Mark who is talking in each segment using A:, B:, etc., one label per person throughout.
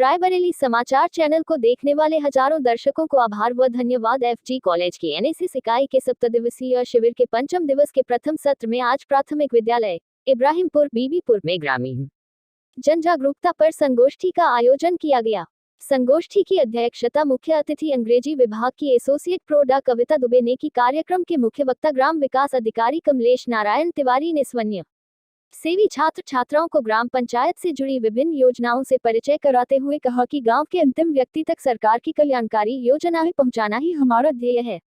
A: रायबरेली समाचार चैनल को देखने वाले हजारों दर्शकों को आभार व धन्यवाद। एफजी कॉलेज की एनएसएस इकाई के सप्तदिवसीय शिविर के पंचम दिवस के प्रथम सत्र में आज प्राथमिक विद्यालय इब्राहिमपुर बीबीपुर में ग्रामीण जन जागरूकता पर संगोष्ठी का आयोजन किया गया। संगोष्ठी की अध्यक्षता मुख्य अतिथि अंग्रेजी विभाग की एसोसिएट प्रो डा कविता दुबे ने की। कार्यक्रम के मुख्य वक्ता ग्राम विकास अधिकारी कमलेश नारायण तिवारी ने स्वयं सेवी छात्र छात्राओं को ग्राम पंचायत से जुड़ी विभिन्न योजनाओं से परिचय कराते हुए कहा कि गांव के अंतिम व्यक्ति तक सरकार की कल्याणकारी योजनाएं पहुंचाना ही हमारा ध्येय है।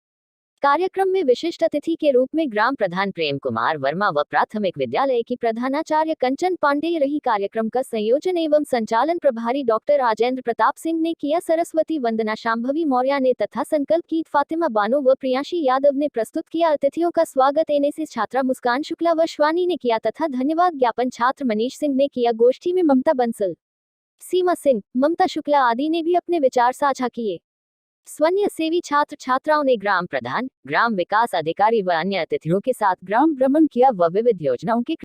A: कार्यक्रम में विशिष्ट अतिथि के रूप में ग्राम प्रधान प्रेम कुमार वर्मा व प्राथमिक विद्यालय की प्रधानाचार्य कंचन पांडेय रही। कार्यक्रम का संयोजन एवं संचालन प्रभारी डॉक्टर राजेंद्र प्रताप सिंह ने किया। सरस्वती वंदना शांभवी मौर्य ने तथा संकल्प गीत फातिमा बानो व प्रियांशी यादव ने प्रस्तुत किया। अतिथियों का स्वागत एनएसएस छात्रा मुस्कान शुक्ला व श्वानी ने किया तथा धन्यवाद ज्ञापन छात्र मनीष सिंह ने किया। गोष्ठी में ममता बंसल, सीमा सिंह, ममता शुक्ला आदि ने भी अपने विचार साझा किए। स्वयं सेवी छात्र छात्राओं ने ग्राम प्रधान, ग्राम विकास अधिकारी व अन्य अतिथियों के साथ ग्राम भ्रमण किया व विविध योजनाओं के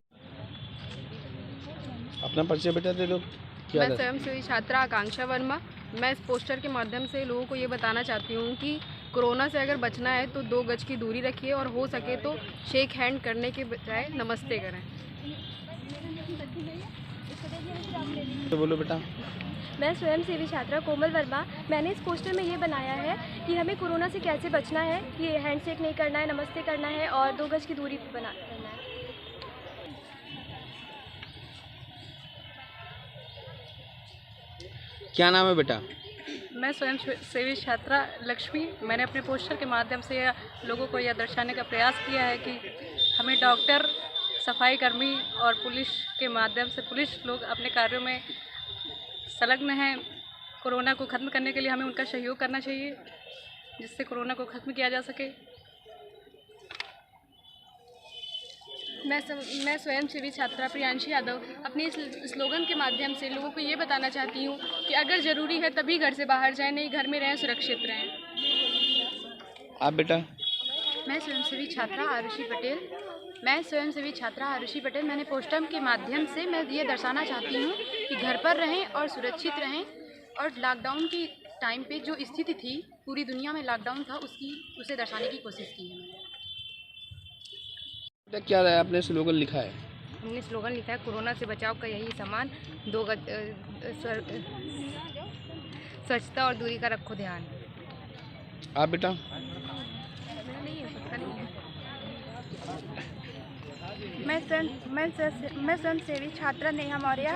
B: अपना परिचय बेटा दे दो।
C: मैं स्वयं सेवी छात्रा आकांक्षा वर्मा। मैं इस पोस्टर के माध्यम से लोगों को ये बताना चाहती हूँ कि कोरोना से अगर बचना है तो 2 गज की दूरी रखिए और हो सके तो शेक हैंड करने के बजाय नमस्ते करें।
B: तो बोलो बेटा।
D: मैं स्वयं सेवी छात्रा कोमल वर्मा। मैंने इस पोस्टर में ये बनाया है कि हमें कोरोना से कैसे बचना है, कि हैंडशेक नहीं करना है, नमस्ते करना है और 2 गज की दूरी करना है।
B: क्या नाम है बेटा?
C: मैं स्वयं सेवी छात्रा लक्ष्मी। मैंने अपने पोस्टर के माध्यम से लोगों को यह दर्शाने का प्रयास किया है कि हमें डॉक्टर, सफाई कर्मी और पुलिस के माध्यम से पुलिस लोग अपने कार्यों में संलग्न हैं। कोरोना को ख़त्म करने के लिए हमें उनका सहयोग करना चाहिए, जिससे कोरोना को ख़त्म किया जा सके। मैं स्वयं सेवी छात्रा प्रियांशी यादव अपने इस स्लोगन के माध्यम से लोगों को ये बताना चाहती हूँ कि अगर ज़रूरी है तभी घर से बाहर जाएं, नहीं घर में रहें, सुरक्षित रहें।
B: आप बेटा?
E: मैं स्वयं सेवी छात्रा आरुषि पटेल। मैंने पोस्टर के माध्यम से मैं ये दर्शाना चाहती हूँ कि घर पर रहें और सुरक्षित रहें। और लॉकडाउन की टाइम पे जो स्थिति थी, पूरी दुनिया में लॉकडाउन था, उसे दर्शाने की कोशिश की है।
B: बेटा क्या है आपने स्लोगन लिखा है?
E: हमने स्लोगन लिखा है कोरोना से बचाव का यही सामान, 2 गज स्वच्छता और दूरी का रखो ध्यान।
B: आप बेटा?
D: मैं स्वयं सेवी छात्रा नेहा मौर्य।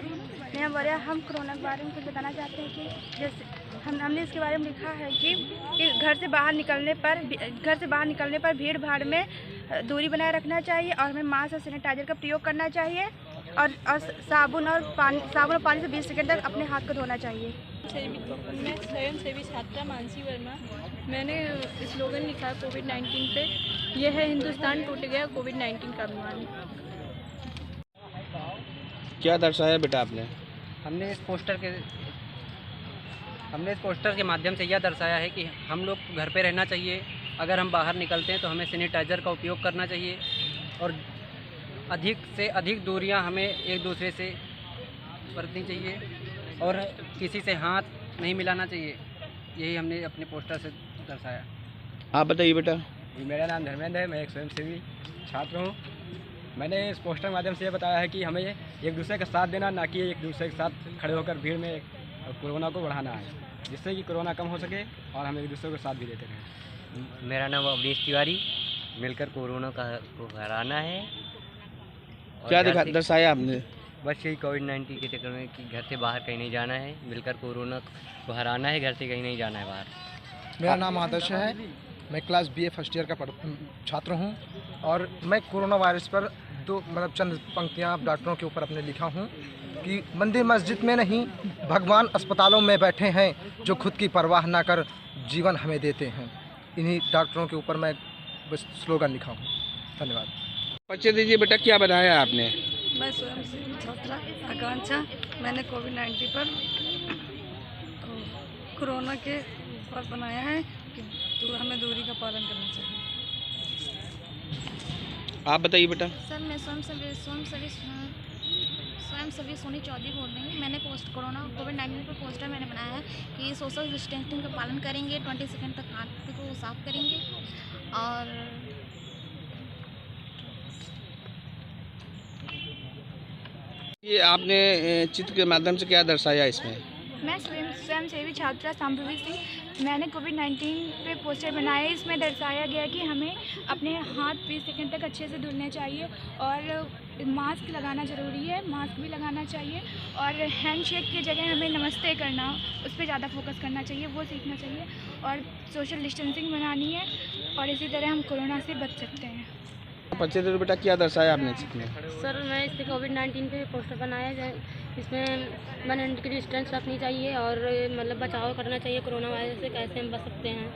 D: हम कोरोना के बारे में कुछ बताना चाहते हैं कि जैसे हमने इसके बारे में लिखा है कि घर से बाहर निकलने पर भीड़ भाड़ में दूरी बनाए रखना चाहिए और हमें मास्क और सैनिटाइजर का प्रयोग करना चाहिए और साबुन और पानी से 20 सेकंड तक अपने हाथ को धोना चाहिए।
F: मैं स्वयं सेवी छात्रा मानसी वर्मा। मैंने स्लोगन लिखा है कोविड-19 पे, यह है हिंदुस्तान टूट गया कोविड-19 का अभिमान।
B: क्या दर्शाया बेटा आपने?
G: हमने इस पोस्टर के माध्यम से यह दर्शाया है कि हम लोग घर पे रहना चाहिए। अगर हम बाहर निकलते हैं तो हमें सैनिटाइज़र का उपयोग करना चाहिए और अधिक से अधिक दूरियां हमें एक दूसरे से बरतनी चाहिए और किसी से हाथ नहीं मिलाना चाहिए। यही हमने अपने पोस्टर से दर्शाया।
B: आप बताइए बेटा।
H: मेरा नाम धर्मेंद्र है। मैं एक स्वयंसेवी छात्र हूँ। मैंने इस पोस्टर के माध्यम से ये बताया है कि हमें एक दूसरे का साथ देना, ना कि एक दूसरे के साथ खड़े होकर भीड़ में कोरोना को बढ़ाना है, जिससे कि कोरोना कम हो सके और हम एक दूसरे को साथ भी देते रहें।
I: मेरा नाम अवनीश तिवारी। मिलकर कोरोना को हराना है।
B: क्या दर्शाया आपने?
I: बस यही कोविड-19 के चक्कर में कि घर से बाहर कहीं नहीं जाना है, मिलकर कोरोना को हराना है, घर से कहीं नहीं जाना है बाहर।
J: मेरा नाम आदर्श है। मैं क्लास BA फर्स्ट ईयर का छात्र हूं और मैं कोरोना वायरस पर चंद पंक्तियां डॉक्टरों के ऊपर अपने लिखा हूं कि मंदिर मस्जिद में नहीं, भगवान अस्पतालों में बैठे हैं, जो खुद की परवाह ना कर जीवन हमें देते हैं। इन्हीं डॉक्टरों के ऊपर मैं बस स्लोगन लिखा हूँ। धन्यवाद।
B: परिचय दीजिए बेटा, क्या बनाया आपने?
F: मैं स्वयं सेवी छात्रा आकांक्षा। मैंने कोविड-19 पर कोरोना के पर बनाया है कि हमें दूरी का पालन करना चाहिए।
B: आप बताइए बेटा।
D: सर मैं स्वयं मैम सभी सोनी चौधरी बोल रही हूँ। मैंने कोविड-19 पर पोस्टर मैंने बनाया है कि सोशल डिस्टेंसिंग का पालन करेंगे, 20 सेकंड तक हाथ को साफ करेंगे और
B: ये आपने चित्र के माध्यम से क्या दर्शाया इसमें?
D: मैं स्वयंसेवी छात्रा संभवी सिंह। मैंने कोविड-19 पे पोस्टर बनाए। इसमें दर्शाया गया कि हमें अपने हाथ 20 सेकंड तक अच्छे से धुलने चाहिए और मास्क लगाना ज़रूरी है, मास्क भी लगाना चाहिए और हैंडशेक की जगह हमें नमस्ते करना, उस पर ज़्यादा फोकस करना चाहिए, वो सीखना चाहिए और सोशल डिस्टेंसिंग बनानी है और इसी तरह हम कोरोना से बच सकते हैं।
B: परिचय दो बेटा, क्या दर्शाया आपने चित्र में?
F: सर मैं इससे कोविड-19 पे पोस्टर बनाया जाए, इसमें 1 मिनट की डिस्टेंस रखनी चाहिए और मतलब बचाव करना चाहिए कोरोना वायरस से, कैसे हम बच सकते हैं।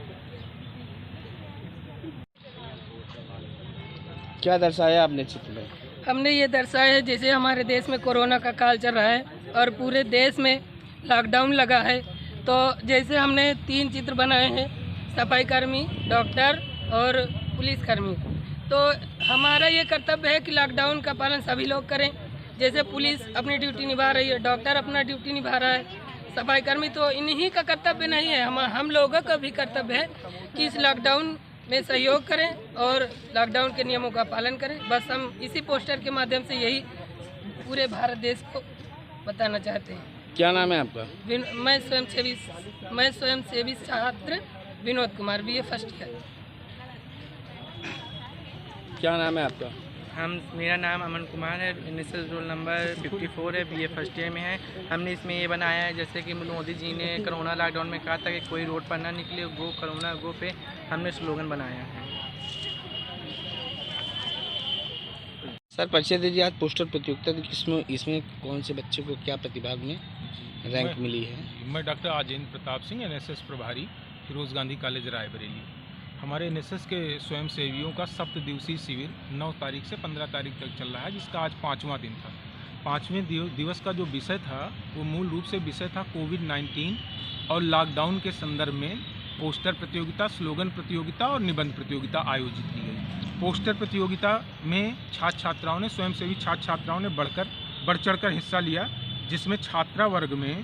B: क्या दर्शाया आपने चित्र में?
C: हमने ये दर्शाया है जैसे हमारे देश में कोरोना का काल चल रहा है और पूरे देश में लॉकडाउन लगा है, तो जैसे हमने 3 चित्र बनाए हैं, सफाई कर्मी, डॉक्टर और पुलिसकर्मी। तो हमारा ये कर्तव्य है कि लॉकडाउन का पालन सभी लोग करें। जैसे पुलिस अपनी ड्यूटी निभा रही है, डॉक्टर अपना ड्यूटी निभा रहा है, सफाई कर्मी, तो इन्हीं का कर्तव्य नहीं है, हम लोगों का भी कर्तव्य है कि इस लॉकडाउन में सहयोग करें और लॉकडाउन के नियमों का पालन करें। बस हम इसी पोस्टर के माध्यम से यही पूरे भारत देश को बताना चाहते हैं।
B: क्या नाम है आपका?
C: मैं स्वयंसेवी छात्र Vinod Kumar, BA first year.
B: क्या नाम है आपका?
K: मेरा नाम अमन कुमार है, इनिशियल रोल नंबर 54 है, BA फर्स्ट ईयर में है। हमने इसमें ये बनाया है जैसे कि मोदी जी ने कोरोना लॉकडाउन में कहा था कि कोई रोड पर ना निकले, गो कोरोना गो पे हमने स्लोगन बनाया है।
B: सर परिचय दीजिए, आज पोस्टर प्रतियोगिता थी, इसमें कौन से बच्चे को क्या प्रतिभाग में रैंक मिली है?
L: मैं डॉक्टर आजेंद्र प्रताप सिंह, NSS प्रभारी, फिरोज गांधी कॉलेज रायबरेली। हमारे NSS के स्वयंसेवियों का 7 दिवसीय शिविर 9 तारीख से 15 तारीख तक चल रहा है, जिसका आज 5वां दिन था। 5वें दिवस का जो विषय था वो मूल रूप से विषय था कोविड-19 और लॉकडाउन के संदर्भ में पोस्टर प्रतियोगिता, स्लोगन प्रतियोगिता और निबंध प्रतियोगिता आयोजित की गई। पोस्टर प्रतियोगिता में छात्र छात्राओं ने, स्वयंसेवी छात्र छात्राओं ने बढ़ चढ़कर हिस्सा लिया, जिसमें छात्रा वर्ग में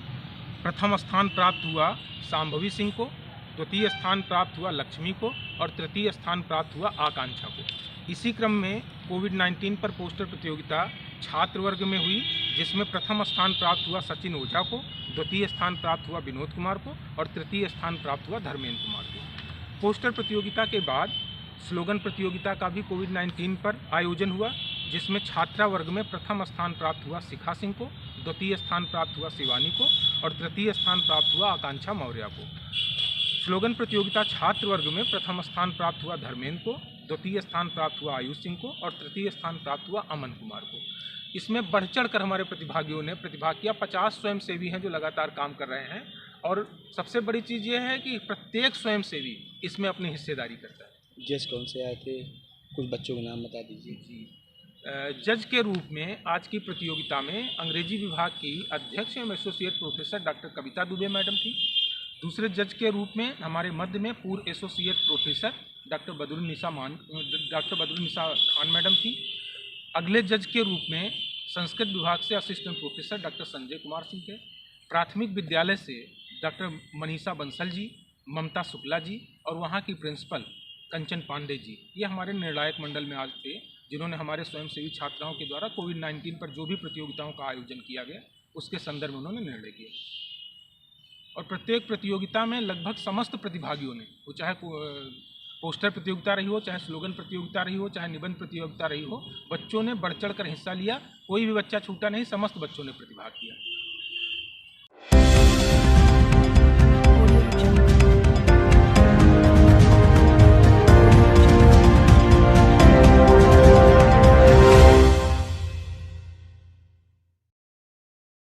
L: प्रथम स्थान प्राप्त हुआ सांभवी सिंह को, द्वितीय स्थान प्राप्त हुआ लक्ष्मी को और तृतीय स्थान प्राप्त हुआ आकांक्षा को। इसी क्रम में कोविड-19 पर पोस्टर प्रतियोगिता छात्र वर्ग में हुई, जिसमें प्रथम स्थान प्राप्त हुआ सचिन ओझा को, द्वितीय स्थान प्राप्त हुआ विनोद कुमार को और तृतीय स्थान प्राप्त हुआ धर्मेंद्र कुमार को। पोस्टर प्रतियोगिता के बाद स्लोगन प्रतियोगिता का भी कोविड-19 पर आयोजन हुआ, जिसमें छात्रा वर्ग में प्रथम स्थान प्राप्त हुआ शिखा सिंह को, द्वितीय स्थान प्राप्त हुआ शिवानी को और तृतीय स्थान प्राप्त हुआ आकांक्षा मौर्य को। स्लोगन प्रतियोगिता छात्र वर्ग में प्रथम स्थान प्राप्त हुआ धर्मेंद्र को, द्वितीय स्थान प्राप्त हुआ आयुष सिंह को और तृतीय स्थान प्राप्त हुआ अमन कुमार को। इसमें बढ़ चढ़कर हमारे प्रतिभागियों ने प्रतिभाग किया। 50 स्वयंसेवी हैं जो लगातार काम कर रहे हैं और सबसे बड़ी चीज़ ये है कि प्रत्येक स्वयंसेवी इसमें अपनी हिस्सेदारी करता है।
B: जज कौन से आए थे, कुछ बच्चों के नाम बता दीजिए।
L: जज के रूप में आज की प्रतियोगिता में अंग्रेजी विभाग की अध्यक्ष एवं एसोसिएट प्रोफेसर डॉक्टर कविता दुबे मैडम थी। दूसरे जज के रूप में हमारे मध्य में पूर्व associate professor doctor Badrunnisa Khan madam थी। अगले जज के रूप में संस्कृत विभाग से assistant professor doctor Sanjay Kumar Singh थे। प्राथमिक विद्यालय से डॉक्टर मनीषा बंसल जी, ममता शुक्ला जी और वहाँ की प्रिंसिपल कंचन पांडे जी, ये हमारे निर्णायक मंडल में आज थे, जिन्होंने हमारे स्वयंसेवी छात्राओं के द्वारा कोविड-19 पर जो भी प्रतियोगिताओं का आयोजन किया गया उसके संदर्भ में उन्होंने निर्णय किया। और प्रत्येक प्रतियोगिता में लगभग समस्त प्रतिभागियों ने, वो चाहे पोस्टर प्रतियोगिता रही हो, चाहे स्लोगन प्रतियोगिता रही हो, चाहे निबंध प्रतियोगिता रही हो, बच्चों ने बढ़ चढ़ कर हिस्सा लिया। कोई भी बच्चा छूटा नहीं, समस्त बच्चों ने प्रतिभाग किया।